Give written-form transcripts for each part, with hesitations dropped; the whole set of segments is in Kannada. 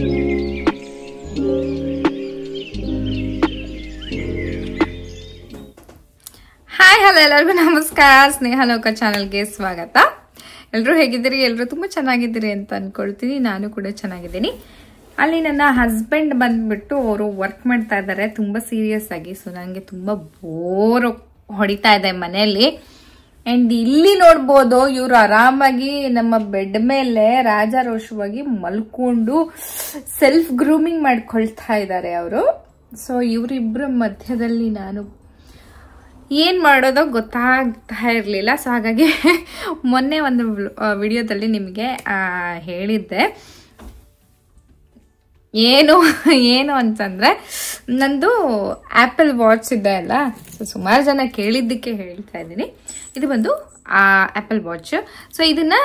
ಹಾಯ್ ಹಲೋ ಎಲ್ಲರಿಗೂ ನಮಸ್ಕಾರ. ಸ್ನೇಹಲೋಕ ಚಾನಲ್ಗೆ ಸ್ವಾಗತ. ಎಲ್ಲರೂ ಹೇಗಿದ್ದೀರಿ? ಎಲ್ಲರೂ ತುಂಬ ಚೆನ್ನಾಗಿದ್ದೀರಿ ಅಂತ ಅನ್ಕೊಳ್ತೀನಿ. ನಾನು ಕೂಡ ಚೆನ್ನಾಗಿದ್ದೀನಿ. ಅಲ್ಲಿ ನನ್ನ ಹಸ್ಬೆಂಡ್ ಬಂದ್ಬಿಟ್ಟು ಅವರು ವರ್ಕ್ ಮಾಡ್ತಾ ಇದ್ದಾರೆ ತುಂಬ ಸೀರಿಯಸ್ ಆಗಿ. ಸೊ ನನಗೆ ತುಂಬ ಬೋರ್ ಹೊಡಿತಾ ಇದೆ ಮನೆಯಲ್ಲಿ. ಆ್ಯಂಡ್ ಇಲ್ಲಿ ನೋಡ್ಬೋದು ಇವರು ಆರಾಮಾಗಿ ನಮ್ಮ ಬೆಡ್ ಮೇಲೆ ರಾಜಾರೋಷವಾಗಿ ಮಲ್ಕೊಂಡು ಸೆಲ್ಫ್ ಗ್ರೂಮಿಂಗ್ ಮಾಡ್ಕೊಳ್ತಾ ಇದ್ದಾರೆ ಅವರು. ಸೊ ಇವರಿಬ್ಬರ ಮಧ್ಯದಲ್ಲಿ ನಾನು ಏನು ಮಾಡೋದೋ ಗೊತ್ತಾಗ್ತಾ ಇರಲಿಲ್ಲ. ಸೊ ಹಾಗಾಗಿ ಮೊನ್ನೆ ಒಂದು ವಿಡಿಯೋದಲ್ಲಿ ನಿಮಗೆ ಹೇಳಿದ್ದೆ ಏನು ಅಂತಂದರೆ ನಂದು ಆ್ಯಪಲ್ ವಾಚ್ ಇದೆ ಅಲ್ಲ. ಸೊ ಸುಮಾರು ಜನ ಕೇಳಿದ್ದಕ್ಕೆ ಹೇಳ್ತಾ ಇದ್ದೀನಿ. ಇದು ಬಂದು ಆ್ಯಪಲ್ ವಾಚ್. ಸೊ ಇದನ್ನು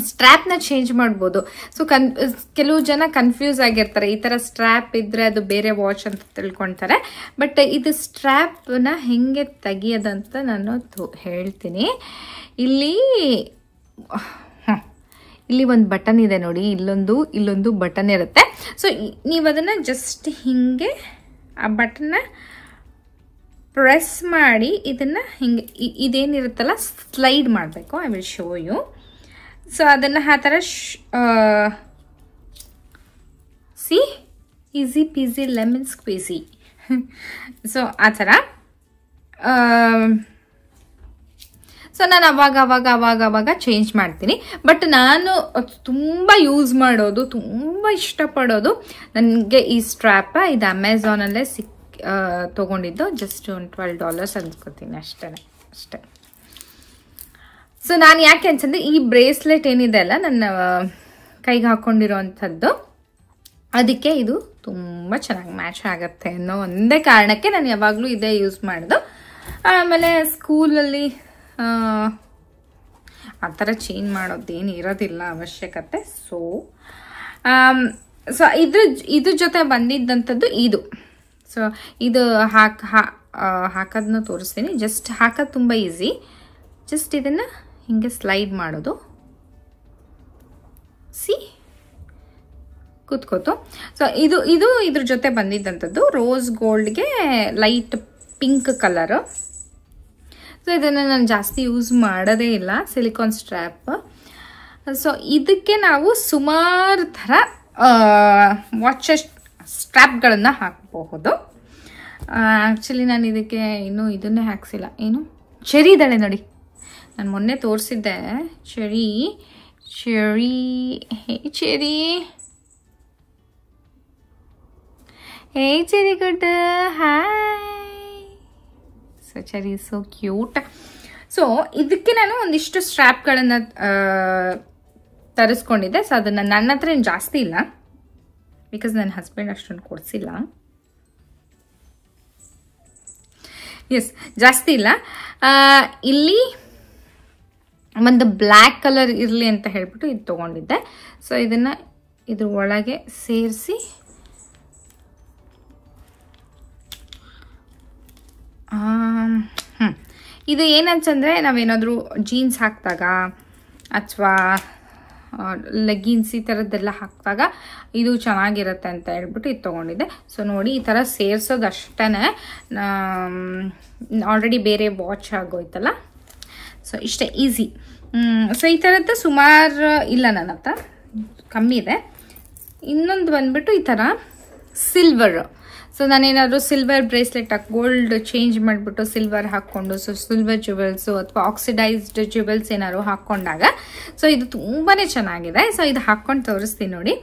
ಸ್ಟ್ರ್ಯಾಪ್ನ ಚೇಂಜ್ ಮಾಡ್ಬೋದು. ಸೊ ಕೆಲವು ಜನ ಕನ್ಫ್ಯೂಸ್ ಆಗಿರ್ತಾರೆ, ಈ ಥರ ಸ್ಟ್ರ್ಯಾಪ್ ಇದ್ದರೆ ಅದು ಬೇರೆ ವಾಚ್ ಅಂತ ತಿಳ್ಕೊಳ್ತಾರೆ. ಬಟ್ ಇದು ಸ್ಟ್ರ್ಯಾಪ್ನ ಹೆಂಗೆ ತೆಗಿಯೋದಂತ ನಾನು ಹೇಳ್ತೀನಿ. ಇಲ್ಲಿ ಒಂದು ಬಟನ್ ಇದೆ ನೋಡಿ, ಇಲ್ಲೊಂದು ಬಟನ್ ಇರುತ್ತೆ. ಸೊ ನೀವು ಅದನ್ನು ಜಸ್ಟ್ ಹಿಂಗೆ ಆ ಬಟನ್ನ ಪ್ರೆಸ್ ಮಾಡಿ ಇದನ್ನು ಹಿಂಗೆ ಇದೇನಿರುತ್ತಲ್ಲ ಸ್ಲೈಡ್ ಮಾಡಬೇಕು. I will show you. So ಅದನ್ನು ಆ ಥರ see easy peasy lemon squeezy. So ಆ ಥರ ಸೊ ನಾನು ಅವಾಗ ಚೇಂಜ್ ಮಾಡ್ತೀನಿ. ಬಟ್ ನಾನು ತುಂಬ ಯೂಸ್ ಮಾಡೋದು, ತುಂಬ ಇಷ್ಟಪಡೋದು ನನಗೆ ಈ ಸ್ಟ್ರ್ಯಾಪ. ಇದು ಅಮೆಝಾನಲ್ಲೇ ತೊಗೊಂಡಿದ್ದು. ಜಸ್ಟ್ ಒಂದು $12 ಅಂದ್ಕೋತೀನಿ ಅಷ್ಟೇ. ಸೊ ನಾನು ಯಾಕೆ ಅಂತಂದರೆ ಈ ಬ್ರೇಸ್ಲೆಟ್ ಏನಿದೆ ಅಲ್ಲ ನನ್ನ ಕೈಗೆ ಹಾಕ್ಕೊಂಡಿರೋ ಅಂಥದ್ದು, ಅದಕ್ಕೆ ಇದು ತುಂಬ ಚೆನ್ನಾಗಿ ಮ್ಯಾಚ್ ಆಗುತ್ತೆ ಅನ್ನೋ ಒಂದೇ ಕಾರಣಕ್ಕೆ ನಾನು ಯಾವಾಗಲೂ ಇದೇ ಯೂಸ್ ಮಾಡೋದು. ಆಮೇಲೆ ಸ್ಕೂಲಲ್ಲಿ ಆ ಥರ ಚೇಂಜ್ ಮಾಡೋದೇನು ಇರೋದಿಲ್ಲ ಅವಶ್ಯಕತೆ. ಸೊ ಇದ್ರ ಜೊತೆ ಬಂದಿದ್ದಂಥದ್ದು ಇದು. ಸೊ ಇದು ಹಾಕೋದನ್ನ ತೋರಿಸ್ತೀನಿ. ಜಸ್ಟ್ ಹಾಕೋದು ತುಂಬ ಈಸಿ. ಜಸ್ಟ್ ಇದನ್ನು ಹಿಂಗೆ ಸ್ಲೈಡ್ ಮಾಡೋದು. ಸಿ ಕೂತ್ಕೋತು. ಸೊ ಇದ್ರ ಜೊತೆ ಬಂದಿದ್ದಂಥದ್ದು ರೋಸ್ ಗೋಲ್ಡ್ಗೆ ಲೈಟ್ ಪಿಂಕ್ ಕಲರು. ಸೊ ಇದನ್ನು ನಾನು ಜಾಸ್ತಿ ಯೂಸ್ ಮಾಡೋದೇ ಇಲ್ಲ, ಸಿಲಿಕಾನ್ ಸ್ಟ್ರ್ಯಾಪ್. ಸೊ ಇದಕ್ಕೆ ನಾವು ಸುಮಾರು ಥರ ವಾಚಸ್ ಸ್ಟ್ರ್ಯಾಪ್ಗಳನ್ನು ಹಾಕಬಹುದು. ಆ್ಯಕ್ಚುಲಿ ನಾನು ಇದಕ್ಕೆ ಇನ್ನೂ ಇದನ್ನೇ ಹಾಕ್ಸಿಲ್ಲ. ಏನು ಚೆರಿ ಇದ್ದಾಳೆ ನೋಡಿ, ನಾನು ಮೊನ್ನೆ ತೋರಿಸಿದ್ದೆ. Cherry good hi. So Cherry so cute. So ಇದಕ್ಕೆ ನಾನು ಒಂದಿಷ್ಟು ಸ್ಟ್ರ್ಯಾಪ್ಗಳನ್ನು ತರಿಸ್ಕೊಂಡಿದ್ದೆ. ಸೊ ಅದನ್ನು ನನ್ನ ಹತ್ರ ಏನು ಜಾಸ್ತಿ ಇಲ್ಲ, ಬಿಕಾಸ್ ನನ್ನ ಹಸ್ಬೆಂಡ್ ಅಷ್ಟೊಂದು ಕೊಡಿಸಿಲ್ಲ. ಎಸ್, ಜಾಸ್ತಿ ಇಲ್ಲ. ಇಲ್ಲಿ ಒಂದು ಬ್ಲ್ಯಾಕ್ ಕಲರ್ ಇರಲಿ ಅಂತ ಹೇಳ್ಬಿಟ್ಟು ಇದು ತೊಗೊಂಡಿದ್ದೆ. ಸೊ ಇದನ್ನು ಇದ್ರ ಒಳಗೆ ಸೇರಿಸಿ ಇದು ಏನಂತಂದರೆ ನಾವೇನಾದರೂ ಜೀನ್ಸ್ ಹಾಕಿದಾಗ ಅಥವಾ ಲೆಗ್ಗಿನ್ಸ್ ಈ ಥರದ್ದೆಲ್ಲ ಹಾಕಿದಾಗ ಇದು ಚೆನ್ನಾಗಿರುತ್ತೆ ಅಂತ ಹೇಳ್ಬಿಟ್ಟು ಇದು ತೊಗೊಂಡಿದ್ದೆ. ಸೊ ನೋಡಿ, ಈ ಥರ ಸೇರಿಸೋದು ಅಷ್ಟೇ. ಆಲ್ರೆಡಿ ಬೇರೆ ವಾಚ್ ಆಗೋಯ್ತಲ್ಲ. ಸೊ ಇಷ್ಟೇ ಈಸಿ. ಸೊ ಈ ಥರದ್ದು ಸುಮಾರು ಇಲ್ಲ ನನ್ನ ಹತ್ರ, ಕಮ್ಮಿ ಇದೆ. ಇನ್ನೊಂದು ಬಂದ್ಬಿಟ್ಟು ಈ ಥರ ಸಿಲ್ವರ್. ಸೊ ನಾನೇನಾದರೂ ಸಿಲ್ವರ್ ಬ್ರೇಸ್ಲೆಟ್ ಗೋಲ್ಡ್ ಚೇಂಜ್ ಮಾಡಿಬಿಟ್ಟು ಸಿಲ್ವರ್ ಹಾಕ್ಕೊಂಡು, ಸೊ ಸಿಲ್ವರ್ ಜ್ಯುವೆಲ್ಸು ಅಥವಾ ಆಕ್ಸಿಡೈಸ್ಡ್ ಜ್ಯುವೆಲ್ಸ್ ಏನಾದ್ರು ಹಾಕ್ಕೊಂಡಾಗ ಸೊ ಇದು ತುಂಬಾ ಚೆನ್ನಾಗಿದೆ. ಸೊ ಇದು ಹಾಕ್ಕೊಂಡು ತೋರಿಸ್ತೀನಿ ನೋಡಿ.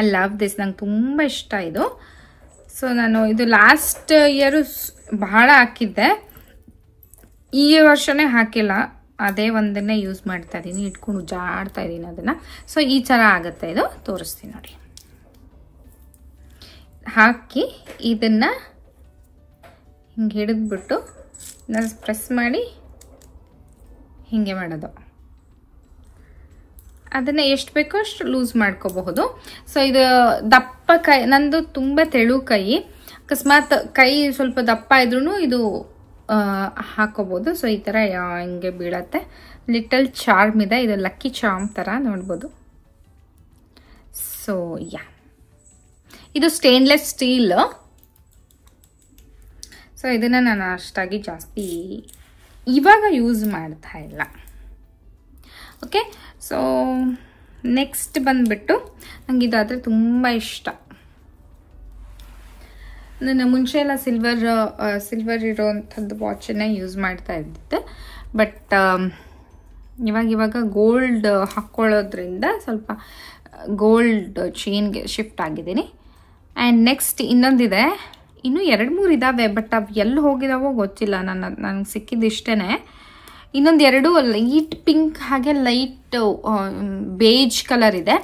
ಐ ಲವ್ ದಿಸ್, ನಂಗೆ ತುಂಬ ಇಷ್ಟ ಇದು. ಸೊ ನಾನು ಇದು ಲಾಸ್ಟ್ ಇಯರು ಬಹಳ ಹಾಕಿದ್ದೆ, ಈ ವರ್ಷನೇ ಹಾಕಿಲ್ಲ. ಅದೇ ಒಂದನ್ನೇ ಯೂಸ್ ಮಾಡ್ತಾ ಇದ್ದೀನಿ, ಇಟ್ಕೊಂಡು ಉಜ್ಜಾಡ್ತಾ ಇದ್ದೀನಿ ಅದನ್ನು. ಸೊ ಈ ಥರ ಆಗುತ್ತೆ ಇದು. ತೋರಿಸ್ತೀನಿ ನೋಡಿ. ಹಾಕಿ ಇದನ್ನು ಹಿಂಗೆ ಹಿಡಿದ್ಬಿಟ್ಟು ನಾನು ಪ್ರೆಸ್ ಮಾಡಿ ಹೀಗೆ ಮಾಡೋದು. ಅದನ್ನು ಎಷ್ಟು ಬೇಕೋ ಅಷ್ಟು ಲೂಸ್ ಮಾಡ್ಕೋಬಹುದು. ಸೊ ಇದು ದಪ್ಪ ಕೈ, ನಂದು ತುಂಬ ತೆಳು ಕೈ. ಅಕಸ್ಮಾತ್ ಕೈ ಸ್ವಲ್ಪ ದಪ್ಪ ಇದ್ರೂ ಇದು ಹಾಕೋಬಹುದು. ಸೊ ಈ ಥರ ಹಿಂಗೆ ಬೀಳತ್ತೆ. ಲಿಟಲ್ ಚಾರ್ಮ್ ಇದೆ, ಇದು ಲಕ್ಕಿ ಚಾರ್ಮ್ ಥರ ನೋಡ್ಬೋದು. ಸೊ ಯಾ, ಇದು ಸ್ಟೇನ್ಲೆಸ್ ಸ್ಟೀಲ್. ಸೊ ಇದನ್ನು ನಾನು ಅಷ್ಟಾಗಿ ಜಾಸ್ತಿ ಇವಾಗ ಯೂಸ್ ಮಾಡ್ತಾ ಇಲ್ಲ. ಓಕೆ, ಸೊ ನೆಕ್ಸ್ಟ್ ಬಂದುಬಿಟ್ಟು ನನಗೆ ಇದಾದರೆ ತುಂಬ ಇಷ್ಟ. ನಾನು ಮುಂಚೆ ಎಲ್ಲ ಸಿಲ್ವರ್ ಇರೋವಂಥದ್ದು ವಾಚನ್ನೇ ಯೂಸ್ ಮಾಡ್ತಾ ಇದ್ದಿದ್ದೆ. ಬಟ್ ಇವಾಗ ಗೋಲ್ಡ್ ಹಾಕ್ಕೊಳ್ಳೋದ್ರಿಂದ ಸ್ವಲ್ಪ ಗೋಲ್ಡ್ ಚೈನ್ಗೆ ಶಿಫ್ಟ್ ಆಗಿದ್ದೀನಿ. ಆ್ಯಂಡ್ ನೆಕ್ಸ್ಟ್ ಇನ್ನೊಂದಿದೆ, ಇನ್ನೂ 2-3 ಇದ್ದಾವೆ, ಬಟ್ ಅವು ಎಲ್ಲಿ ಹೋಗಿದಾವೋ ಗೊತ್ತಿಲ್ಲ. ನನಗೆ ಸಿಕ್ಕಿದ್ದು ಇಷ್ಟೇ. ಇನ್ನೊಂದು 2 ಲೈಟ್ ಪಿಂಕ್ ಹಾಗೆ ಲೈಟ್ ಬೇಜ್ ಕಲರ್ ಇದೆ.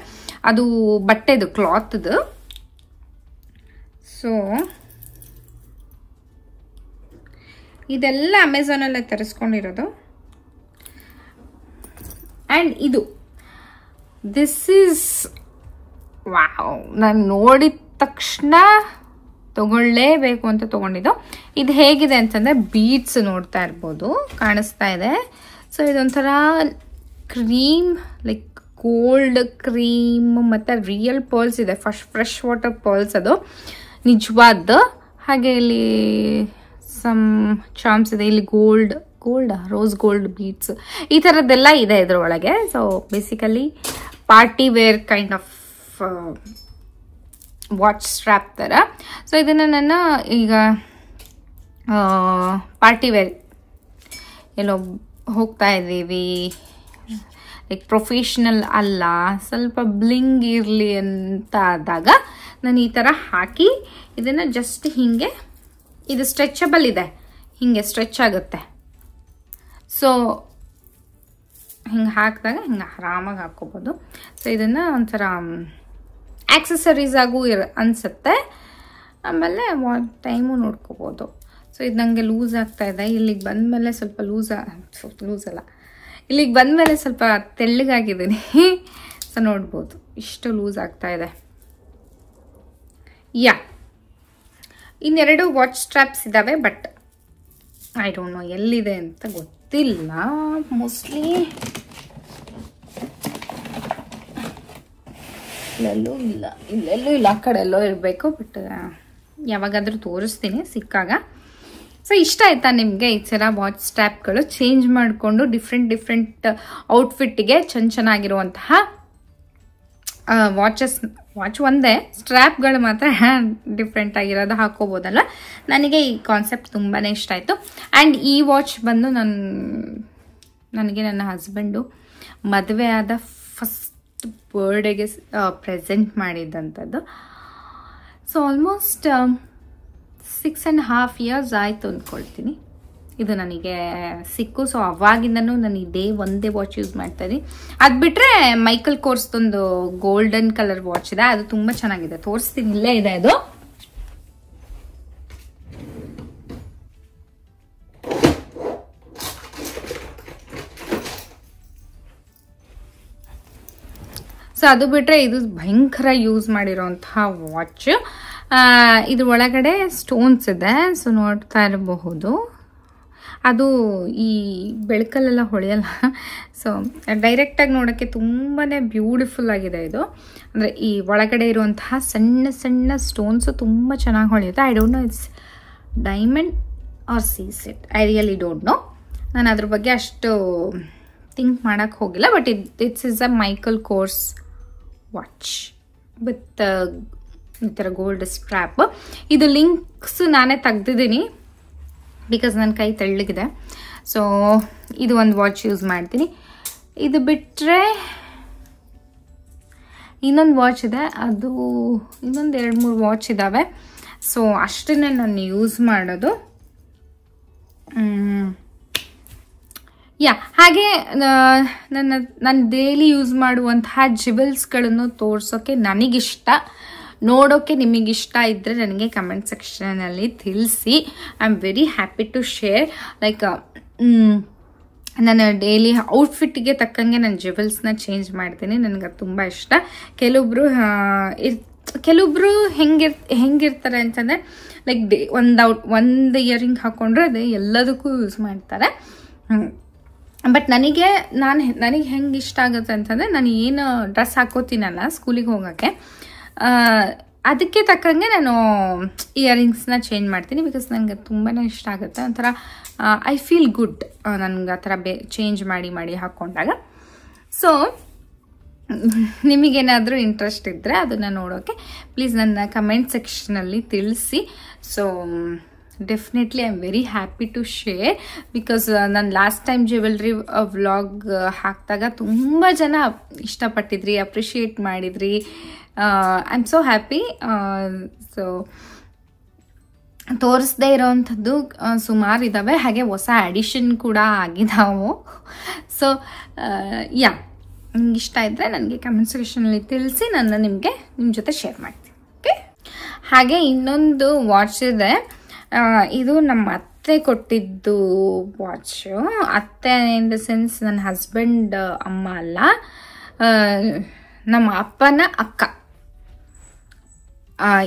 ಅದು ಬಟ್ಟೆದು, ಕ್ಲಾತ್ದು. ಸೊ ಇದೆಲ್ಲ ಅಮೆಝಾನಲ್ಲೇ ತರಿಸ್ಕೊಂಡಿರೋದು. ಆ್ಯಂಡ್ ಇದು ದಿಸ್ ಈಸ್ ವಾವ್, ನಾನು ನೋಡಿದ ತಕ್ಷಣ ತಗೊಳ್ಳೇಬೇಕು ಅಂತ ತೊಗೊಂಡಿದ್ದು. ಇದು ಹೇಗಿದೆ ಅಂತಂದರೆ ಬೀಡ್ಸ್ ನೋಡ್ತಾ ಇರ್ಬೋದು, ಕಾಣಿಸ್ತಾ ಇದೆ. ಸೊ ಇದೊಂಥರ ಕ್ರೀಮ್, ಲೈಕ್ ಗೋಲ್ಡ್ ಕ್ರೀಮ್ ಮತ್ತು ರಿಯಲ್ ಪರ್ಲ್ಸ್ ಇದೆ, ಫ್ರೆಶ್ ವಾಟರ್ ಪರ್ಲ್ಸ್, ಅದು ನಿಜವಾದ. ಹಾಗೆ ಇಲ್ಲಿ ಸಮ್ ಚಾಮ್ಸ್ ಇದೆ, ಇಲ್ಲಿ ರೋಸ್ ಗೋಲ್ಡ್ ಬೀಡ್ಸ್, ಈ ಥರದ್ದೆಲ್ಲ ಇದೆ ಇದರೊಳಗೆ. So basically party wear kind of watch strap ಥರ. ಸೊ ಇದನ್ನು ನಾನು ಈಗ ಪಾರ್ಟಿ ವೇರ್ ಎಲ್ಲೋ ಹೋಗ್ತಾ ಇದ್ದೀವಿ, ಲೈಕ್ ಪ್ರೊಫೆಷ್ನಲ್ ಅಲ್ಲ, ಸ್ವಲ್ಪ ಬ್ಲಿಂಗ್ ಇರಲಿ ಅಂತ ಆದಾಗ ನಾನು ಈ ಥರ ಹಾಕಿ ಇದನ್ನು ಜಸ್ಟ್ ಹೀಗೆ, ಇದು ಸ್ಟ್ರೆಚಬಲ್ ಇದೆ, ಹೀಗೆ ಸ್ಟ್ರೆಚ್ ಆಗುತ್ತೆ. ಸೊ ಹಿಂಗೆ ಹಾಕಿದಾಗ ಹಿಂಗೆ ಆರಾಮಾಗಿ ಹಾಕ್ಕೋಬೋದು. ಸೊ ಇದನ್ನು ಒಂಥರ ಆಕ್ಸೆಸರೀಸ್ ಆಗೂ ಅನಿಸುತ್ತೆ. ಆಮೇಲೆ ಟೈಮು ನೋಡ್ಕೋಬೋದು. ಸೊ ಇದು ನನಗೆ ಲೂಸ್ ಆಗ್ತಾ ಇದೆ. ಇಲ್ಲಿಗೆ ಬಂದಮೇಲೆ ಸ್ವಲ್ಪ ಲೂಸಲ್ಲ, ಇಲ್ಲಿಗೆ ಬಂದಮೇಲೆ ಸ್ವಲ್ಪ ತೆಳ್ಳಗಾಗಿದ್ದೀನಿ. ಸೊ ನೋಡ್ಬೋದು ಇಷ್ಟು ಲೂಸ್ ಆಗ್ತಾ ಇದೆ. ಯಾ, ಇನ್ನೆರಡು ವಾಚ್ ಸ್ಟ್ರ್ಯಾಪ್ಸ್ ಇದ್ದಾವೆ, ಬಟ್ ಐ ಡೋಂಟ್ ನೋ ಎಲ್ಲಿದೆ ಅಂತ ಗೊತ್ತಿಲ್ಲ. ಮೋಸ್ಟ್ಲಿ ಇಲ್ಲೆಲ್ಲೂ ಇಲ್ಲ, ಆ ಕಡೆ ಎಲ್ಲೋ ಇರಬೇಕು. ಬಟ್ ಯಾವಾಗಾದರೂ ತೋರಿಸ್ತೀನಿ ಸಿಕ್ಕಾಗ. ಸೊ ಇಷ್ಟ ಆಯ್ತಾ ನಿಮಗೆ ಈ ಥರ ವಾಚ್ ಸ್ಟ್ರ್ಯಾಪ್ಗಳು ಚೇಂಜ್ ಮಾಡಿಕೊಂಡು ಡಿಫ್ರೆಂಟ್ ಔಟ್ಫಿಟ್ಟಿಗೆ ಚೆನ್ನಾಗಿರುವಂತಹ ವಾಚ್ ಒಂದೇ, ಸ್ಟ್ರ್ಯಾಪ್ಗಳು ಮಾತ್ರ ಡಿಫ್ರೆಂಟ್ ಆಗಿರೋದು ಹಾಕೋಬೋದಲ್ಲ. ನನಗೆ ಈ ಕಾನ್ಸೆಪ್ಟ್ ತುಂಬಾ ಇಷ್ಟ ಆಯಿತು. ಆ್ಯಂಡ್ ಈ ವಾಚ್ ಬಂದು ನನಗೆ ನನ್ನ ಹಸ್ಬೆಂಡು ಮದುವೆ ಆದ ಫಸ್ಟ್ ಬರ್ಡೇಗೆ ಪ್ರೆಸೆಂಟ್ ಮಾಡಿದ್ದಂಥದ್ದು. ಸೊ ಆಲ್ಮೋಸ್ಟ್ 6.5 years ಆಯಿತು ಅಂದ್ಕೊಳ್ತೀನಿ ಇದು ನನಗೆ ಸಿಕ್ಕು. ಸೊ ಅವಾಗಿಂದನೂ ನಾನು ಒಂದೇ ವಾಚ್ ಯೂಸ್ ಮಾಡ್ತಾ ಇದ್ದೀನಿ. ಅದು ಬಿಟ್ಟರೆ ಮೈಕಲ್ ಕೋರ್ಸ್ದೊಂದು ಗೋಲ್ಡನ್ ಕಲರ್ ವಾಚ್ ಇದೆ, ಅದು ತುಂಬ ಚೆನ್ನಾಗಿದೆ, ತೋರಿಸ್ತೀನಿ, ಇಲ್ಲೇ ಇದೆ ಅದು. ಸೊ ಅದು ಬಿಟ್ಟರೆ ಇದು ಭಯಂಕರ ಯೂಸ್ ಮಾಡಿರೋಂತಹ ವಾಚ್. ಇದ್ರ ಒಳಗಡೆ ಸ್ಟೋನ್ಸ್ ಇದೆ, ಸೊ ನೋಡ್ತಾ ಇರಬಹುದು. ಅದು ಈ ಬೆಳಕಲ್ಲೆಲ್ಲ ಹೊಳೆಯಲ್ಲ. ಸೊ ಡೈರೆಕ್ಟಾಗಿ ನೋಡೋಕ್ಕೆ ತುಂಬಾ ಬ್ಯೂಟಿಫುಲ್ ಆಗಿದೆ ಇದು. ಅಂದರೆ ಈ ಒಳಗಡೆ ಇರುವಂತಹ ಸಣ್ಣ ಸಣ್ಣ ಸ್ಟೋನ್ಸು ತುಂಬ ಚೆನ್ನಾಗಿ ಹೊಳೆಯುತ್ತೆ. I don't know it's diamond or CZ set, I really don't know. ನಾನು ಅದ್ರ ಬಗ್ಗೆ ಅಷ್ಟು ಥಿಂಕ್ ಮಾಡೋಕ್ಕೆ ಹೋಗಿಲ್ಲ. But it's is a Michael Kors watch with ಈ ಥರ ಗೋಲ್ಡ್ ಸ್ಟ್ರ್ಯಾಪ್. ಇದು ಲಿಂಕ್ಸ್ ನಾನೇ ತೆಗ್ದಿದ್ದೀನಿ ಬಿಕಾಸ್ ನನ್ನ ಕೈ ತೆಳ್ಳಗಿದೆ. ಸೊ ಇದು ಒಂದು ವಾಚ್ ಯೂಸ್ ಮಾಡ್ತೀನಿ. ಇದು ಬಿಟ್ಟರೆ ಇನ್ನೊಂದು ವಾಚ್ ಇದೆ, ಅದು ಇನ್ನೊಂದು 2-3 ವಾಚ್ ಇದ್ದಾವೆ. ಸೊ ಅಷ್ಟನ್ನೇ ನಾನು ಯೂಸ್ ಮಾಡೋದು. ಹಾಗೆ ನಾನು ಡೈಲಿ ಯೂಸ್ ಮಾಡುವಂತಹ ಜ್ಯುವೆಲ್ಸ್ಗಳನ್ನು ತೋರ್ಸೋಕ್ಕೆ ನನಗಿಷ್ಟ, ನೋಡೋಕ್ಕೆ ನಿಮಗಿಷ್ಟ ಇದ್ದರೆ ನನಗೆ ಕಮೆಂಟ್ ಸೆಕ್ಷನಲ್ಲಿ ತಿಳಿಸಿ. I am very happy to share. Like ನಾನು ಡೈಲಿ ಔಟ್ಫಿಟ್ಟಿಗೆ ತಕ್ಕಂಗೆ ನಾನು ಜ್ಯುವೆಲ್ಸ್ನ ಚೇಂಜ್ ಮಾಡ್ತೀನಿ, ನನಗೆ ಅದು ತುಂಬ ಇಷ್ಟ. ಕೆಲವೊಬ್ರು ಹೆಂಗಿರ್ತಾರೆ ಅಂತಂದರೆ ಲೈಕ್ ಒಂದು ಇಯರಿಂಗ್ ಹಾಕ್ಕೊಂಡ್ರೆ ಅದೇ ಎಲ್ಲದಕ್ಕೂ ಯೂಸ್ ಮಾಡ್ತಾರೆ. ಬಟ್ ನನಗೆ ಹೆಂಗೆ ಇಷ್ಟ ಆಗುತ್ತೆ ಅಂತಂದರೆ ನಾನು ಏನು ಡ್ರೆಸ್ ಹಾಕೋತೀನಲ್ಲ ಸ್ಕೂಲಿಗೆ ಹೋಗೋಕ್ಕೆ ಅದಕ್ಕೆ ತಕ್ಕಂಗೆ ನಾನು ಇಯರಿಂಗ್ಸ್ನ ಚೇಂಜ್ ಮಾಡ್ತೀನಿ. ಬಿಕಾಸ್ ನನಗೆ ತುಂಬಾ ಇಷ್ಟ ಆಗುತ್ತೆ, ಒಂಥರ ಐ ಫೀಲ್ ಗುಡ್ ನನಗೆ ಆ ಥರ ಚೇಂಜ್ ಮಾಡಿ ಹಾಕ್ಕೊಂಡಾಗ. ಸೊ ನಿಮಗೇನಾದರೂ ಇಂಟ್ರೆಸ್ಟ್ ಇದ್ದರೆ ಅದನ್ನು ನೋಡೋಕ್ಕೆ ಪ್ಲೀಸ್ ನನ್ನ ಕಮೆಂಟ್ ಸೆಕ್ಷನಲ್ಲಿ ತಿಳಿಸಿ. So definitely I am very happy to share. Because ನಾನು ಲಾಸ್ಟ್ ಟೈಮ್ ಜ್ಯುವೆಲ್ರಿ ವ್ಲಾಗ್ ಹಾಕಿದಾಗ ತುಂಬ ಜನ ಇಷ್ಟಪಟ್ಟಿದ್ರಿ, ಅಪ್ರಿಷಿಯೇಟ್ ಮಾಡಿದ್ರಿ. I am so happy. So ತೋರಿಸ್ದೇ ಇರೋವಂಥದ್ದು ಸುಮಾರು ಇದ್ದಾವೆ, ಹಾಗೆ ಹೊಸ ಅಡಿಷನ್ ಕೂಡ ಆಗಿದ್ದಾವೆ. ಸೊ ಯಾ, ನಿಮ್ಗೆ ಇಷ್ಟ ಇದ್ದರೆ ನನಗೆ ಕಮೆಂಟ್ ಸೆಕ್ಷನಲ್ಲಿ ತಿಳಿಸಿ, ನಾನು ನಿಮ್ಮ ಜೊತೆ ಶೇರ್ ಮಾಡ್ತೀನಿ. ಓಕೆ. ಹಾಗೆ ಇನ್ನೊಂದು ವಾಚ್ ಇದೆ, ಇದು ನಮ್ಮ ಅತ್ತೆ ಕೊಟ್ಟಿದ್ದು ವಾಚು. ಅತ್ತೆ ಇನ್ ದ ಸೆನ್ಸ್ ನನ್ನ ಹಸ್ಬೆಂಡ್ ಅಮ್ಮ ಅಲ್ಲ, ನಮ್ಮ ಅಪ್ಪನ ಅಕ್ಕ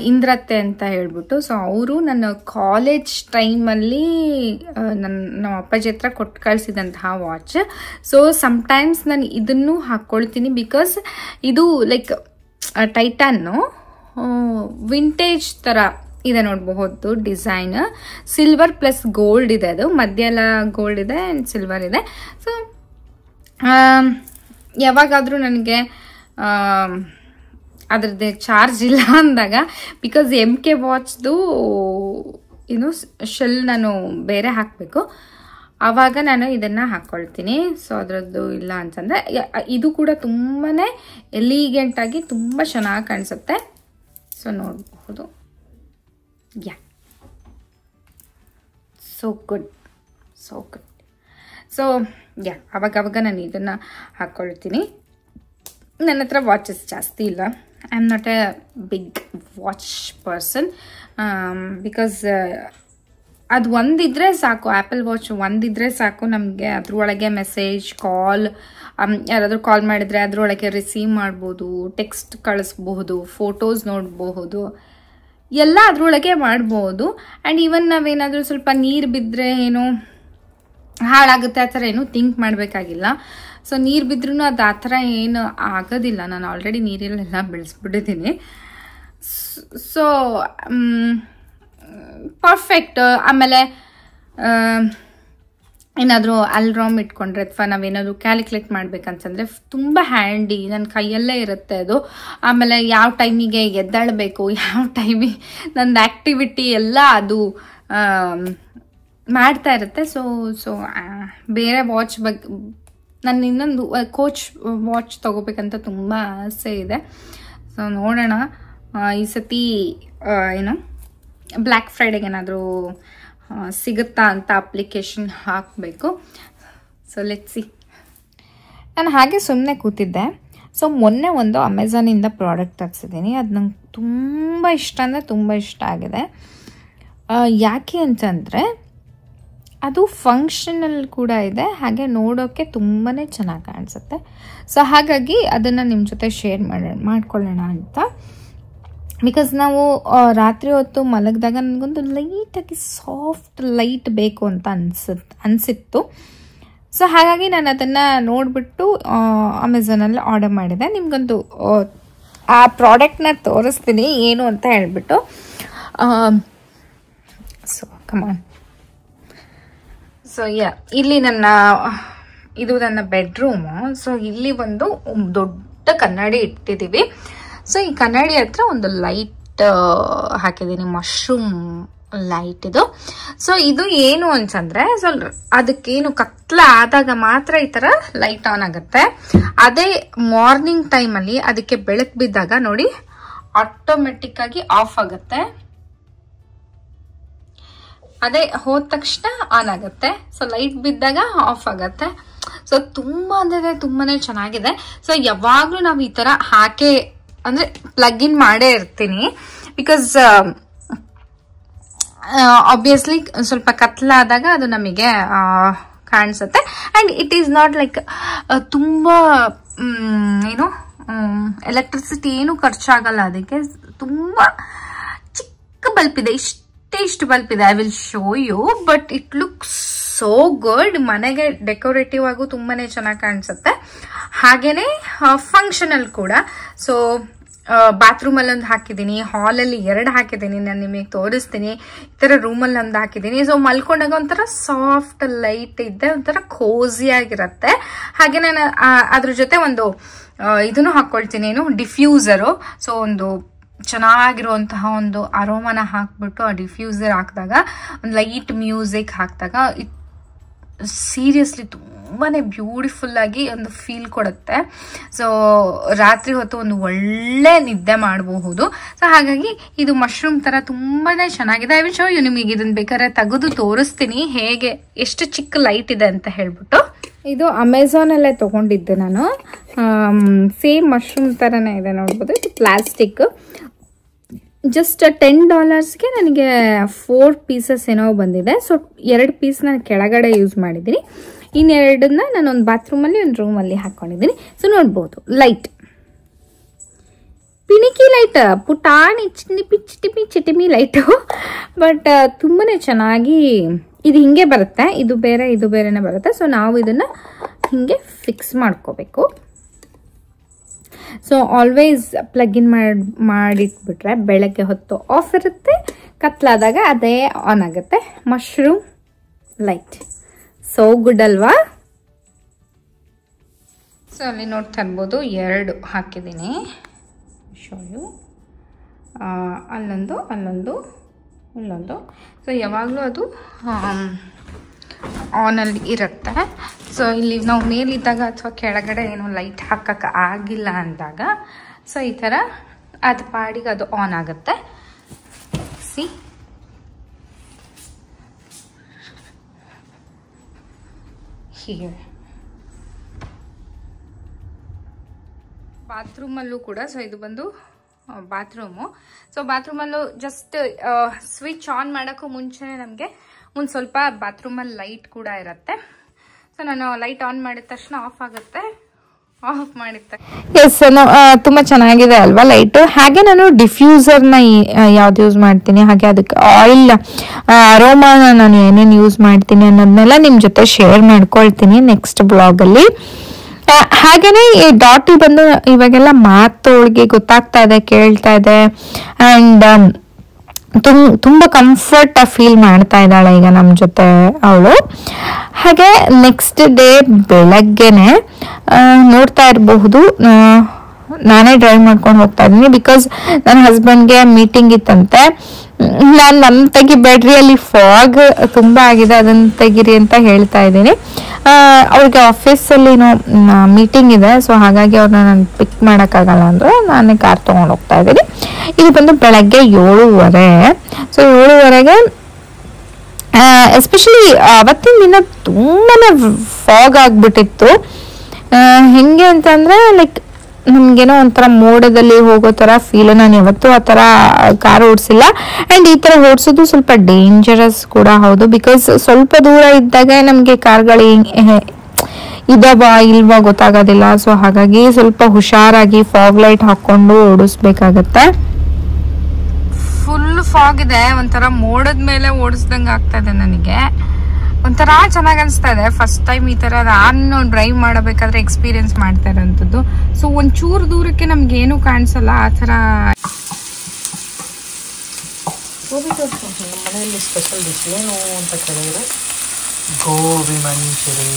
ಇಂದ್ರತ್ತೆ ಅಂತ ಹೇಳ್ಬಿಟ್ಟು. ಸೊ ಅವರು ನನ್ನ ಕಾಲೇಜ್ ಟೈಮಲ್ಲಿ ನಮ್ಮ ಅಪ್ಪಾಜಿ ಹತ್ರ ಕೊಟ್ಟು ಕಳಿಸಿದಂತಹ ವಾಚ್. ಸೊ ಸಮ್ಟೈಮ್ಸ್ ನಾನು ಇದನ್ನು ಹಾಕ್ಕೊಳ್ತೀನಿ ಬಿಕಾಸ್ ಇದು ಲೈಕ್ ಟೈಟಾನು ವಿಂಟೇಜ್ ಥರ ಇದೆ, ನೋಡಬಹುದು ಡಿಸೈನ್. ಸಿಲ್ವರ್ ಪ್ಲಸ್ ಗೋಲ್ಡ್ ಇದೆ, ಅದು ಮಧ್ಯ ಎಲ್ಲ ಗೋಲ್ಡ್ ಇದೆ ಆ್ಯಂಡ್ ಸಿಲ್ವರ್ ಇದೆ. ಸೊ ಯಾವಾಗಾದರೂ ನನಗೆ ಅದ್ರದ್ದೇ ಚಾರ್ಜ್ ಇಲ್ಲ ಅಂದಾಗ, ಬಿಕಾಸ್ MK ವಾಚ್ದು ಏನು ಶೆಲ್ ನಾನು ಬೇರೆ ಹಾಕಬೇಕು, ಆವಾಗ ನಾನು ಇದನ್ನು ಹಾಕ್ಕೊಳ್ತೀನಿ. ಸೊ ಅದರದ್ದು ಇಲ್ಲ ಅಂತಂದರೆ ಇದು ಕೂಡ ತುಂಬಾ ಎಲಿಗೆಂಟಾಗಿ ತುಂಬ ಚೆನ್ನಾಗಿ ಕಾಣಿಸುತ್ತೆ. ಸೊ ನೋಡಬಹುದು. Yeah, so good. So yeah, ಅವಾಗವಾಗ ನಾನು ಇದನ್ನು ಹಾಕ್ಕೊಳ್ತೀನಿ. ನನ್ನ ಹತ್ರ ವಾಚಸ್ ಜಾಸ್ತಿ ಇಲ್ಲ. I am not a big watch person because ಅದು ಒಂದಿದ್ರೆ ಸಾಕು, ಆ್ಯಪಲ್ ವಾಚ್ ಒಂದಿದ್ರೆ ಸಾಕು ನಮಗೆ. ಅದ್ರೊಳಗೆ ಮೆಸೇಜ್, ಕಾಲ್, ಯಾರಾದರೂ ಕಾಲ್ ಮಾಡಿದರೆ ಅದರೊಳಗೆ ರಿಸೀವ್ ಮಾಡ್ಬೋದು, ಟೆಕ್ಸ್ಟ್ ಕಳಿಸ್ಬಹುದು, ಫೋಟೋಸ್ ನೋಡಬಹುದು, ಎಲ್ಲ ಅದರೊಳಗೆ ಮಾಡ್ಬೋದು. ಆ್ಯಂಡ್ ಈವನ್ ನಾವೇನಾದರೂ ಸ್ವಲ್ಪ ನೀರು ಬಿದ್ದರೆ ಏನೋ ಹಾಳಾಗುತ್ತೆ ಆ ಥರ ಏನೂ ಥಿಂಕ್ ಮಾಡಬೇಕಾಗಿಲ್ಲ. ಸೊ ನೀರು ಬಿದ್ರೂ ಅದು ಆ ಥರ ಏನು ಆಗೋದಿಲ್ಲ. ನಾನು ಆಲ್ರೆಡಿ ನೀರಲ್ಲೆಲ್ಲ ಬೆಳೆಸ್ಬಿಟ್ಟಿದ್ದೀನಿ. So perfect. ಆಮೇಲೆ ಏನಾದರೂ ಅಲ್ರಾಮ್ ಇಟ್ಕೊಂಡ್ರೆ ಅಥವಾ ನಾವೇನಾದರೂ ಕ್ಯಾಲ್ಕುಲೇಟ್ ಮಾಡ್ಬೇಕಂತಂದರೆ ತುಂಬ ಹ್ಯಾಂಡಿ, ನನ್ನ ಕೈಯಲ್ಲೇ ಇರುತ್ತೆ ಅದು. ಆಮೇಲೆ ಯಾವ ಟೈಮಿಗೆ ಎದ್ದಾಳಬೇಕು, ಯಾವ ಟೈಮಿಗೆ ನನ್ನ ಆ್ಯಕ್ಟಿವಿಟಿ ಎಲ್ಲ ಅದು ಮಾಡ್ತಾ ಇರುತ್ತೆ. ಸೊ ಬೇರೆ ವಾಚ್ ಬಗ್ಗೆ ನಾನು ಇನ್ನೊಂದು ಕೋಚ್ ವಾಚ್ ತೊಗೋಬೇಕಂತ ತುಂಬ ಆಸೆ ಇದೆ. ಸೊ ನೋಡೋಣ ಈ ಸತಿ ಏನು ಬ್ಲ್ಯಾಕ್ ಫ್ರೈಡೆಗೆ ಏನಾದರೂ ಸಿಗುತ್ತಾ ಅಂತ ಅಪ್ಲಿಕೇಶನ್ ಹಾಕಬೇಕು. So let's see. ನಾನು ಹಾಗೆ ಸುಮ್ಮನೆ ಕೂತಿದ್ದೆ. ಸೊ ಮೊನ್ನೆ ಒಂದು ಅಮೆಝಾನಿಂದ ಪ್ರಾಡಕ್ಟ್ ತರಿಸಿದ್ದೀನಿ. ಅದು ನಂಗೆ ತುಂಬ ಇಷ್ಟ ಅಂದರೆ ತುಂಬ ಇಷ್ಟ ಆಗಿದೆ. ಯಾಕೆ ಅಂತಂದರೆ ಅದು ಫಂಕ್ಷನಲ್ ಕೂಡ ಇದೆ, ಹಾಗೆ ನೋಡೋಕ್ಕೆ ತುಂಬಾ ಚೆನ್ನಾಗಿ ಕಾಣಿಸುತ್ತೆ. ಸೊ ಹಾಗಾಗಿ ಅದನ್ನು ನಿಮ್ಮ ಜೊತೆ ಶೇರ್ ಮಾಡ್ಕೊಳ್ಳೋಣ ಅಂತ. ಬಿಕಾಸ್ ನಾವು ರಾತ್ರಿ ಹೊತ್ತು ಮಲಗಿದಾಗ ನನಗೊಂದು ಲೈಟಾಗಿ ಸಾಫ್ಟ್ ಲೈಟ್ ಬೇಕು ಅಂತ ಅನಿಸಿತ್ತು. ಸೊ ಹಾಗಾಗಿ ನಾನು ಅದನ್ನು ನೋಡಿಬಿಟ್ಟು ಅಮೆಝಾನಲ್ಲಿ ಆರ್ಡರ್ ಮಾಡಿದೆ. ನಿಮಗೊಂದು ಆ ಪ್ರಾಡಕ್ಟ್ನ ತೋರಿಸ್ತೀನಿ ಏನು ಅಂತ ಹೇಳ್ಬಿಟ್ಟು. ಸೊ ಕಮಾನ್. ಸೊ ಇಲ್ಲಿ ಇದು ನನ್ನ ಬೆಡ್ರೂಮು. ಸೊ ಇಲ್ಲಿ ಒಂದು ದೊಡ್ಡ ಕನ್ನಡಿ ಇಟ್ಟಿದ್ದೀವಿ. ಸೊ ಈ ಕನ್ನಡಿ ಹತ್ರ ಒಂದು ಲೈಟ್ ಹಾಕಿದ್ದೀನಿ, ಮಶ್ರೂಮ್ ಲೈಟ್ ಇದು. ಸೊ ಇದು ಏನು ಅಂತಂದ್ರೆ, ಸೊ ಅದಕ್ಕೇನು ಕತ್ಲ ಆದಾಗ ಮಾತ್ರ ಈ ತರ ಲೈಟ್ ಆನ್ ಆಗುತ್ತೆ. ಅದೇ ಮಾರ್ನಿಂಗ್ ಟೈಮಲ್ಲಿ ಅದಕ್ಕೆ ಬೆಳಕು ಬಿದ್ದಾಗ ನೋಡಿ ಆಟೋಮೆಟಿಕ್ ಆಗಿ ಆಫ್ ಆಗುತ್ತೆ. ಅದೇ ಹೋದ ತಕ್ಷಣ ಆನ್ ಆಗುತ್ತೆ. ಸೊ ಲೈಟ್ ಬಿದ್ದಾಗ ಆಫ್ ಆಗುತ್ತೆ. ಸೊ ತುಂಬಾ ಅಂದ್ರೆ ತುಂಬಾನೇ ಚೆನ್ನಾಗಿದೆ. ಸೊ ಯಾವಾಗ್ಲೂ ನಾವು ಈ ತರ ಹಾಕಿ ಅಂದ್ರೆ ಪ್ಲಗ್ ಇನ್ ಮಾಡೇ ಇರ್ತೀನಿ. ಬಿಕಾಸ್ ಆಬ್ವಿಯಸ್ಲಿ ಸ್ವಲ್ಪ ಕತ್ಲಾದಾಗ ಅದು ನಮಗೆ ಕಾಣಿಸುತ್ತೆ. And it is not like ತುಂಬಾ ಏನು ಎಲೆಕ್ಟ್ರಿಸಿಟಿ ಏನು ಖರ್ಚಾಗಲ್ಲ. ಅದಕ್ಕೆ ತುಂಬಾ ಚಿಕ್ಕ ಬಲ್ಪ್ ಇದೆ, ಇಷ್ಟು ಇಷ್ಟು ಬಲ್ಪ್ ಇದೆ. I will show you, but it looks so good. ಮನೆಗೆ ಡೆಕೋರೇಟಿವ್ ಆಗು ತುಂಬಾನೇ ಚೆನ್ನಾಗಿ ಕಾಣಿಸುತ್ತೆ. ಹಾಗೇನೆ ಫಂಕ್ಷನಲ್ ಕೂಡ. ಸೊ ಬಾತ್ರೂಮ್ ಅಲ್ಲಿ ಒಂದು ಹಾಕಿದ್ದೀನಿ, ಹಾಲ್ ಅಲ್ಲಿ 2 ಹಾಕಿದ್ದೀನಿ, ನಾನು ನಿಮಗೆ ತೋರಿಸ್ತೀನಿ. ಈ ತರ ರೂಮ್ ಅಲ್ಲಿ ಒಂದು ಹಾಕಿದ್ದೀನಿ. ಸೊ ಮಲ್ಕೊಂಡಾಗ ಒಂಥರ ಸಾಫ್ಟ್ ಲೈಟ್ ಇದ್ದೆ, ಒಂಥರ ಕೋಸಿ ಆಗಿರತ್ತೆ. ಹಾಗೆ ನಾನು ಅದ್ರ ಜೊತೆ ಒಂದು ಇದನ್ನು ಹಾಕೊಳ್ತೀನಿ, ಏನು ಡಿಫ್ಯೂಸರು. ಸೊ ಒಂದು ಚೆನ್ನಾಗಿರುವಂತಹ ಒಂದು ಅರೋಮನ ಹಾಕ್ಬಿಟ್ಟು ಆ ಡಿಫ್ಯೂಸರ್ ಹಾಕಿದಾಗ, ಒಂದು ಲೈಟ್ ಮ್ಯೂಸಿಕ್ ಹಾಕಿದಾಗ ಸೀರಿಯಸ್ಲಿ ತುಂಬಾನೇ ಬ್ಯೂಟಿಫುಲ್ ಆಗಿ ಒಂದು ಫೀಲ್ ಕೊಡುತ್ತೆ. ಸೊ ರಾತ್ರಿ ಹೊತ್ತು ಒಂದು ಒಳ್ಳೆ ನಿದ್ದೆ ಮಾಡಬಹುದು. ಸೊ ಹಾಗಾಗಿ ಇದು ಮಶ್ರೂಮ್ ತರ ತುಂಬಾನೇ ಚೆನ್ನಾಗಿದೆ. I will show you. ನಿಮಗೆ ಇದನ್ನ ಬೇಕಾದ್ರೆ ತೆಗೆದು ತೋರಿಸ್ತೀನಿ ಹೇಗೆ, ಎಷ್ಟು ಚಿಕ್ಕ ಲೈಟ್ ಇದೆ ಅಂತ ಹೇಳ್ಬಿಟ್ಟು. ಇದು ಅಮೆಝಾನ್ ಅಲ್ಲೇ ತಗೊಂಡಿದ್ದೆ ನಾನು. ಸೇಮ್ ಮಶ್ರೂಮ್ ತರನೇ ಇದೆ ನೋಡ್ಬೋದು. ಇದು ಪ್ಲಾಸ್ಟಿಕ್. ಜಸ್ಟ್ $10ಗೆ ನನಗೆ 4 ಪೀಸಸ್ ಏನೋ ಬಂದಿದೆ. ಸೊ 2 ಪೀಸ್ ನಾನು ಕೆಳಗಡೆ ಯೂಸ್ ಮಾಡಿದ್ದೀನಿ, ಇನ್ನೆರಡನ್ನ ನಾನು ಒಂದು ಬಾತ್ರೂಮಲ್ಲಿ ಒಂದು ರೂಮಲ್ಲಿ ಹಾಕೊಂಡಿದ್ದೀನಿ. ಸೊ ನೋಡ್ಬೋದು ಲೈಟ್, ಪಿಣಿಕಿ ಲೈಟ್, ಪುಟಾಣಿ ಚಿಟಿಮಿ ಚಿಟಿಮಿ ಲೈಟು. ಬಟ್ ತುಂಬಾನೇ ಚೆನ್ನಾಗಿ ಇದು ಹಿಂಗೆ ಬರುತ್ತೆ. ಇದು ಬೇರೆ ಇದು ಬೇರೆನೇ ಬರುತ್ತೆ. ಸೊ ನಾವು ಇದನ್ನ ಹಿಂಗೆ ಫಿಕ್ಸ್ ಮಾಡ್ಕೋಬೇಕು. ಸೊ ಆಲ್ವೇಸ್ ಪ್ಲಗ್ ಇನ್ ಮಾಡಿಟ್ಬಿಟ್ರೆ ಬೆಳಗ್ಗೆ ಹೊತ್ತು ಆಫ್ ಇರುತ್ತೆ, ಕತ್ಲಾದಾಗ ಅದೇ ಆನ್ ಆಗುತ್ತೆ. ಮಶ್ರೂಮ್ ಲೈಟ್ ಸೋ ಗುಡ್ ಅಲ್ವಾ? ಸೊ ಅಲ್ಲಿ ನೋಡ್ತಾ ಇರ್ಬೋದು 2 ಹಾಕಿದ್ದೀನಿ. ಶೋಯು ಅಲ್ಲೊಂದು ಅಲ್ಲೊಂದು ಇಲ್ಲೊಂದು. ಸೊ ಯಾವಾಗಲೂ ಅದು ಆನಲ್ಲಿ ಇರುತ್ತೆ. ಸೊ ಇಲ್ಲಿ ನಾವು ಮೇಲಿದ್ದಾಗ ಅಥವಾ ಕೆಳಗಡೆ ಏನೋ ಲೈಟ್ ಹಾಕಕ್ಕೆ ಆಗಿಲ್ಲ ಅಂದಾಗ ಸೊ ಈ ಥರ ಅದು ಪಾಡಿಗೆ ಅದು ಆನ್ ಆಗುತ್ತೆ. ಸಿ ಹೀಗೆ ಬಾತ್ರೂಮಲ್ಲೂ ಕೂಡ. ಸೊ ಇದು ಬಂದು ಬಾತ್ರೂಮು. ಸೊ ಬಾತ್ರೂಮಲ್ಲೂ ಜಸ್ಟ್ ಸ್ವಿಚ್ ಆನ್ ಮಾಡೋಕ್ಕೂ ಮುಂಚೆನೇ ನಮಗೆ ಒಂದು ಸ್ವಲ್ಪ ಬಾತ್ರೂಮಲ್ಲಿ ಲೈಟ್ ಕೂಡ ಇರುತ್ತೆ. ಸೊ ನಾನು ಲೈಟ್ ಆನ್ ಮಾಡಿದ ತಕ್ಷಣ ಆಫ್ ಆಗುತ್ತೆ, ಆಫ್ ಮಾಡಿದ ತಕ್ಷಣ. ಎಸ್, ತುಂಬ ಚೆನ್ನಾಗಿದೆ ಅಲ್ವಾ ಲೈಟು. ಹಾಗೆ ನಾನು ಡಿಫ್ಯೂಸರ್ನ ಯಾವ್ದು ಯೂಸ್ ಮಾಡ್ತೀನಿ, ಹಾಗೆ ಅದಕ್ಕೆ ಆಯಿಲ್ ಅರೋಮಾನ ನಾನು ಏನೇನು ಯೂಸ್ ಮಾಡ್ತೀನಿ ಅನ್ನೋದನ್ನೆಲ್ಲ ನಿಮ್ಮ ಜೊತೆ ಶೇರ್ ಮಾಡ್ಕೊಳ್ತೀನಿ ನೆಕ್ಸ್ಟ್ ಬ್ಲಾಗಲ್ಲಿ. ಹಾಗೇನೆ ಈ ಡಾಟಿ ಬಂದು ಇವಾಗೆಲ್ಲ ಮಾತೋಳಿಗೆ ಗೊತ್ತಾಗ್ತಾ ಇದೆ, ಕೇಳ್ತಾ ಇದೆ. ಆ್ಯಂಡ್ ತುಂಬ ಕಂಫರ್ಟ್ ಫೀಲ್ ಮಾಡ್ತಾ ಇದ್ದಾಳೆ ಈಗ ನಮ್ಮ ಜೊತೆ ಅವಳು. ಹಾಗೆ ನೆಕ್ಸ್ಟ್ ಡೇ ಬೆಳಗ್ಗೆನೆ ನೋಡ್ತಾ ಇರಬಹುದು, ನಾನೇ ಡ್ರೈವ್ ಮಾಡ್ಕೊಂಡು ಹೋಗ್ತಾ ಇದ್ದೀನಿ. ಬಿಕಾಸ್ ನನ್ನ ಹಸ್ಬೆಂಡ್ಗೆ ಮೀಟಿಂಗ್ ಇತ್ತಂತೆ. ನಾನು ನನ್ನ ತೆಗಿಬೇಡ್ರಿ, ಅಲ್ಲಿ ಫಾಗ್ ತುಂಬ ಆಗಿದೆ, ಅದನ್ನು ತೆಗಿರಿ ಅಂತ ಹೇಳ್ತಾ ಇದ್ದೀನಿ. ಅವ್ರಿಗೆ ಆಫೀಸಲ್ಲಿನೋ ಮೀಟಿಂಗ್ ಇದೆ. ಸೊ ಹಾಗಾಗಿ ಅವ್ರನ್ನ ನಾನು ಪಿಕ್ ಮಾಡೋಕ್ಕಾಗಲ್ಲ ಅಂದರೆ ನಾನೇ ಕಾರ್ ತೊಗೊಂಡು ಹೋಗ್ತಾ ಇದ್ದೀನಿ. ಇದು ಬಂದು ಬೆಳಗ್ಗೆ 7:30. ಸೊ 7:30ಗೆ ಎಸ್ಪೆಷಲಿ ಅವತ್ತಿನ ದಿನ ತುಂಬಾ ಫಾಗ್ ಆಗಿಬಿಟ್ಟಿತ್ತು. ಹೆಂಗೆ ಅಂತಂದರೆ ಲೈಕ್ ನಮಗೇನೋ ಒಂಥರ ಮೋಡದಲ್ಲಿ ಹೋಗೋ ಥರ ಫೀಲು. ನಾನು ಯಾವತ್ತೂ ಆ ಥರ ಕಾರ್ ಓಡಿಸಿಲ್ಲ. ಆ್ಯಂಡ್ ಈ ಥರ ಓಡಿಸೋದು ಸ್ವಲ್ಪ ಡೇಂಜರಸ್ ಕೂಡ ಹೌದು. ಬಿಕಾಸ್ ಸ್ವಲ್ಪ ದೂರ ಇದ್ದಾಗ ನಮಗೆ ಕಾರ್ಗಳು ಇದಾವ ಇಲ್ವಾ ಗೊತ್ತಾಗೋದಿಲ್ಲ. ಸೊ ಹಾಗಾಗಿ ಸ್ವಲ್ಪ ಹುಷಾರಾಗಿ ಫಾಗ್ ಲೈಟ್ ಹಾಕ್ಕೊಂಡು ಓಡಿಸ್ಬೇಕಾಗತ್ತೆ. ಫುಲ್ ಫಾಗ್ ಇದೆ, ಒಂಥರ ಮೋಡದ ಮೇಲೆ ಓಡಿಸ್ದಂಗೆ ಆಗ್ತಾ ಇದೆ ನನಗೆ. ಒಂಥರ ಚೆನ್ನಾಗಿ ಅನಿಸ್ತಾ ಇದೆ. ಫಸ್ಟ್ ಟೈಮ್ ಈ ಥರ ನಾನು ಡ್ರೈವ್ ಮಾಡಬೇಕಾದ್ರೆ ಎಕ್ಸ್ಪೀರಿಯನ್ಸ್ ಮಾಡ್ತಾ ಇರೋಂಥದ್ದು. ಸೊ ಒಂಚೂರು ದೂರಕ್ಕೆ ನಮ್ಗೆ ಏನು ಕಾಣಿಸಲ್ಲ ಆ ಥರ. ಮನೆಯಲ್ಲಿ ಸ್ಪೆಷಲ್ ಡಿಶ್ ಏನು ಅಂತ ಕೇಳಿದ್ರೆ ಗೋಬಿ ಮಂಚೂರಿ.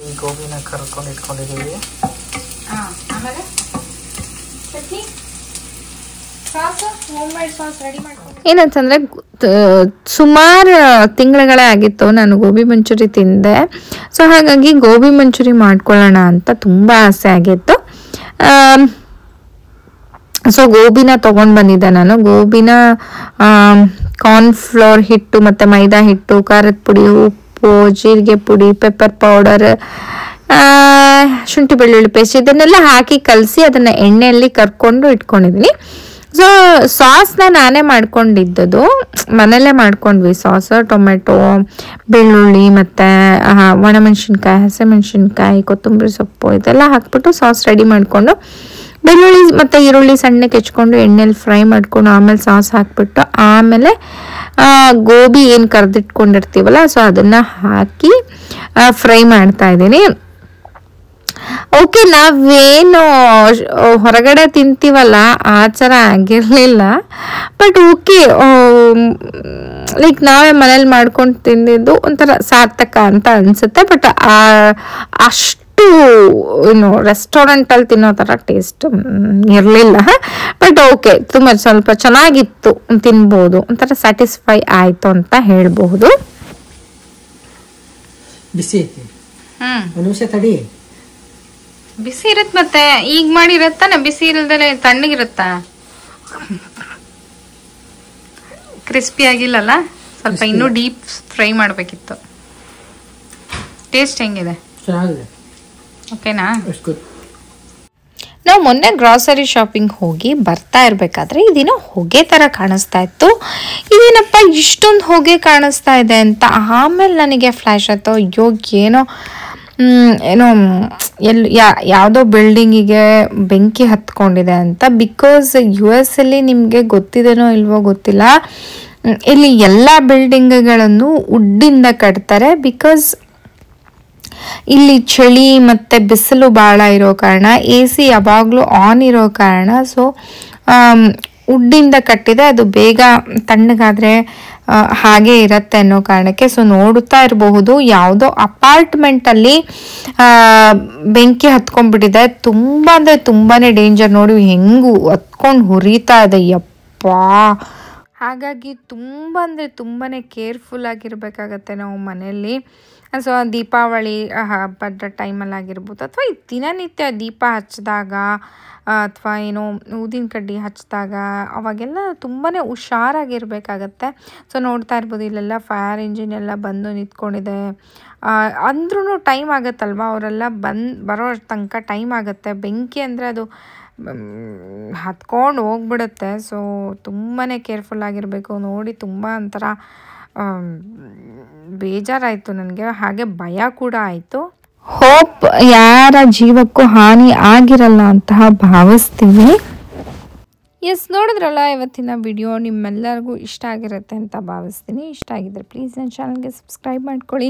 ಈ ಗೋಬಿನ ಕರ್ಕೊಂಡು ಇಟ್ಕೊಂಡಿದ್ದೀವಿ. ಆಮೇಲೆ ಏನಂತಂದ್ರೆ ಸುಮಾರು ತಿಂಗಳುಗಳೇ ಆಗಿತ್ತು ನಾನು ಗೋಬಿ ಮಂಚೂರಿ ತಿಂದೆ. ಸೊ ಹಾಗಾಗಿ ಗೋಬಿ ಮಂಚೂರಿ ಮಾಡ್ಕೊಳ್ಳೋಣ ಅಂತ ತುಂಬಾ ಆಸೆ ಆಗಿತ್ತು. ಸೊ ಗೋಬಿನ ತಗೊಂಡ್ ಬಂದಿದ್ದೆ ನಾನು. ಗೋಬಿನ ಕಾರ್ನ್ಫ್ಲೋರ್ ಹಿಟ್ಟು ಮತ್ತೆ ಮೈದಾ ಹಿಟ್ಟು, ಖಾರದ ಪುಡಿ, ಉಪ್ಪು, ಜೀರಿಗೆ ಪುಡಿ, ಪೆಪ್ಪರ್ ಪೌಡರ್, ಶುಂಠಿ ಬೆಳ್ಳುಳ್ಳಿ ಪೇಸ್ಟ್ ಇದನ್ನೆಲ್ಲ ಹಾಕಿ ಕಲಸಿ ಅದನ್ನ ಎಣ್ಣೆಯಲ್ಲಿ ಕರ್ಕೊಂಡು ಇಟ್ಕೊಂಡಿದ್ದೀನಿ. ಸೊ ಸಾಸ್ನ ನಾನೇ ಮಾಡ್ಕೊಂಡಿದ್ದದು, ಮನೆಯಲ್ಲೇ ಮಾಡ್ಕೊಂಡ್ವಿ. ಸಾಸ್ ಟೊಮೆಟೊ, ಬೆಳ್ಳುಳ್ಳಿ ಮತ್ತು ಒಣಮೆಣಸಿನ್ಕಾಯಿ, ಹಸಿಮೆಣಸಿನ್ಕಾಯಿ, ಕೊತ್ತಂಬರಿ ಸೊಪ್ಪು ಇದೆಲ್ಲ ಹಾಕ್ಬಿಟ್ಟು ಸಾಸ್ ರೆಡಿ ಮಾಡಿಕೊಂಡು ಬೆಳ್ಳುಳ್ಳಿ ಮತ್ತು ಈರುಳ್ಳಿ ಸಣ್ಣಕ್ಕೆ ಹೆಚ್ಕೊಂಡು ಎಣ್ಣೆಲಿ ಫ್ರೈ ಮಾಡ್ಕೊಂಡು ಆಮೇಲೆ ಸಾಸ್ ಹಾಕ್ಬಿಟ್ಟು ಆಮೇಲೆ ಗೋಬಿ ಏನು ಕರೆದಿಟ್ಕೊಂಡಿರ್ತೀವಲ್ಲ ಸೊ ಅದನ್ನು ಹಾಕಿ ಫ್ರೈ ಮಾಡ್ತಾ ಇದ್ದೀನಿ. ಓಕೆ, ನಾವೇನು ಹೊರಗಡೆ ತಿಂತೀವಲ್ಲ ಆ ಥರ ಆಗಿರಲಿಲ್ಲ, ಬಟ್ ಓಕೆ ಲೈಕ್ ನಾವೇ ಮನೇಲಿ ಮಾಡ್ಕೊಂಡು ತಿಂದಿದ್ದು ಒಂಥರ ಸಾರ್ಥಕ ಅಂತ ಅನಿಸುತ್ತೆ. ಬಟ್ ಅಷ್ಟು ಏನು ರೆಸ್ಟೋರೆಂಟಲ್ಲಿ ತಿನ್ನೋ ಥರ ಟೇಸ್ಟ್ ಇರಲಿಲ್ಲ. ಬಟ್ ಓಕೆ, ತುಂಬ ಸ್ವಲ್ಪ ಚೆನ್ನಾಗಿತ್ತು, ತಿನ್ಬೋದು, ಒಂಥರ ಸ್ಯಾಟಿಸ್ಫೈ ಆಯಿತು ಅಂತ ಹೇಳ್ಬಹುದು. ಬಿಸಿ ಐತಿ, ಒಂದು ನಿಮಿಷ ತಡಿ. ಬಿಸಿ ಇರತ್ ಮತ್ತೆ ಈಗ ಮಾಡಿರತ್ತಾನೆ, ಬಿಸಿ ಇಲ್ದಲೆ ತಣ್ಣಗಿರುತ್ತಾ? ಕ್ರಿಸ್ಪಿ ಆಗಿಲ್ಲಲ್ಲ, ಸ್ವಲ್ಪ ಇನ್ನೂ ಡೀಪ್ ಫ್ರೈ ಮಾಡಬೇಕಿತ್ತು. ಟೇಸ್ಟ್ ಹೆಂಗಿದೆ? ಚೆನ್ನಾಗಿದೆ. ಓಕೆನಾ? ನಾವು ಮೊನ್ನೆ ಗ್ರಾಸರಿ ಶಾಪಿಂಗ್ ಹೋಗಿ ಬರ್ತಾ ಇರಬೇಕಾದ್ರೆ ಇದೇನೋ ಹೊಗೆ ಥರ ಕಾಣಿಸ್ತಾ ಇತ್ತು. ಇದೇನಪ್ಪ ಇಷ್ಟೊಂದು ಹೊಗೆ ಕಾಣಿಸ್ತಾ ಇದೆ ಅಂತ ಆಮೇಲೆ ನನಗೆ ಫ್ಲ್ಯಾಶ್ ಆಯಿತು, ಅಯ್ಯೋ ಏನೋ ಯಾವುದೋ ಬಿಲ್ಡಿಂಗಿಗೆ ಬೆಂಕಿ ಹತ್ಕೊಂಡಿದೆ ಅಂತ. ಬಿಕಾಸ್ US ಅಲ್ಲಿ ನಿಮಗೆ ಗೊತ್ತಿದೆನೋ ಇಲ್ವೋ ಗೊತ್ತಿಲ್ಲ, ಇಲ್ಲಿ ಎಲ್ಲ ಬಿಲ್ಡಿಂಗ್ಗಳನ್ನು ವುಡ್ಡಿಂದ ಕಟ್ತಾರೆ. ಬಿಕಾಸ್ ಇಲ್ಲಿ ಚಳಿ ಮತ್ತು ಬಿಸಿಲು ಭಾಳ ಇರೋ ಕಾರಣ, AC ಯಾವಾಗಲೂ ಆನ್ ಇರೋ ಕಾರಣ, ಸೊ ವುಡ್ಡಿಂದ ಕಟ್ಟಿದೆ. ಅದು ಬೇಗ ತಣ್ಣಗಾದರೆ ಹಾಗೆ ಇರುತ್ತೆ ಅನ್ನೋ ಕಾರಣಕ್ಕೆ. ಸೊ ನೋಡುತ್ತಾ ಇರಬಹುದು, ಯಾವುದೋ ಅಪಾರ್ಟ್ಮೆಂಟಲ್ಲಿ ಬೆಂಕಿ ಹತ್ಕೊಂಡ್ಬಿಟ್ಟಿದೆ. ತುಂಬ ಅಂದರೆ ತುಂಬಾ ಡೇಂಜರ್. ನೋಡಿ ಹೆಂಗೂ ಹತ್ಕೊಂಡು ಹುರಿತಾ ಇದೆ, ಯಪ್ಪಾ. ಹಾಗಾಗಿ ತುಂಬ ಅಂದರೆ ತುಂಬಾ ಕೇರ್ಫುಲ್ ಆಗಿರಬೇಕಾಗತ್ತೆ ನಾವು ಮನೆಯಲ್ಲಿ. ಸೊ ದೀಪಾವಳಿ ಹಬ್ಬದ ಟೈಮಲ್ಲಿ ಆಗಿರ್ಬೋದು, ಅಥವಾ ದಿನನಿತ್ಯ ದೀಪ ಹಚ್ಚಿದಾಗ ಅಥವಾ ಏನೋ ಊದಿನ ಕಡ್ಡಿ ಹಚ್ಚಿದಾಗ ಅವಾಗೆಲ್ಲ ತುಂಬಾ ಹುಷಾರಾಗಿರ್ಬೇಕಾಗತ್ತೆ. ಸೊ ನೋಡ್ತಾ ಇರ್ಬೋದು, ಇಲ್ಲೆಲ್ಲ ಫೈರ್ ಇಂಜಿನ್ ಎಲ್ಲ ಬಂದು ನಿಂತ್ಕೊಂಡಿದೆ. ಅಂದ್ರೂ ಟೈಮ್ ಆಗುತ್ತಲ್ವ, ಅವರೆಲ್ಲ ಬರೋ ತನಕ ಟೈಮ್ ಆಗುತ್ತೆ. ಬೆಂಕಿ ಅಂದರೆ ಅದು ಹತ್ಕೊಂಡು ಹೋಗ್ಬಿಡುತ್ತೆ. ಸೊ ತುಂಬಾ ಕೇರ್ಫುಲ್ ಆಗಿರಬೇಕು. ನೋಡಿ ತುಂಬ ಒಂಥರ ಬೇಜಾರಾಯಿತು ನನಗೆ, ಹಾಗೆ ಭಯ ಕೂಡ ಆಯಿತು. ಹೋಪ್ ಯಾರ ಜೀವಕ್ಕೂ ಹಾನಿ ಆಗಿರಲ್ಲ ಅಂತ ಭಾವಿಸ್ತೀವಿ. ಎಸ್, ನೋಡಿದ್ರಲ್ಲ ಇವತ್ತಿನ ವಿಡಿಯೋ, ನಿಮ್ಮೆಲ್ಲರಿಗೂ ಇಷ್ಟ ಆಗಿರುತ್ತೆ ಅಂತ ಭಾವಿಸ್ತೀನಿ. ಇಷ್ಟ ಆಗಿದ್ರೆ ಪ್ಲೀಸ್ ನನ್ನ ಚಾನಲ್ಗೆ ಸಬ್ಸ್ಕ್ರೈಬ್ ಮಾಡ್ಕೊಳ್ಳಿ,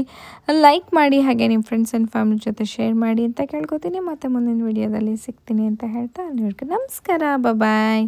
ಲೈಕ್ ಮಾಡಿ, ಹಾಗೆ ನಿಮ್ಮ ಫ್ರೆಂಡ್ಸ್ ಆ್ಯಂಡ್ ಫ್ಯಾಮಿಲಿ ಜೊತೆ ಶೇರ್ ಮಾಡಿ ಅಂತ ಕೇಳ್ಕೊತೀನಿ. ಮತ್ತು ಮುಂದಿನ ವಿಡಿಯೋದಲ್ಲಿ ಸಿಗ್ತೀನಿ ಅಂತ ಹೇಳ್ತಾ ಅಲ್ಲಿವರೆಗೂ ನಮಸ್ಕಾರ, ಬಾಯ್.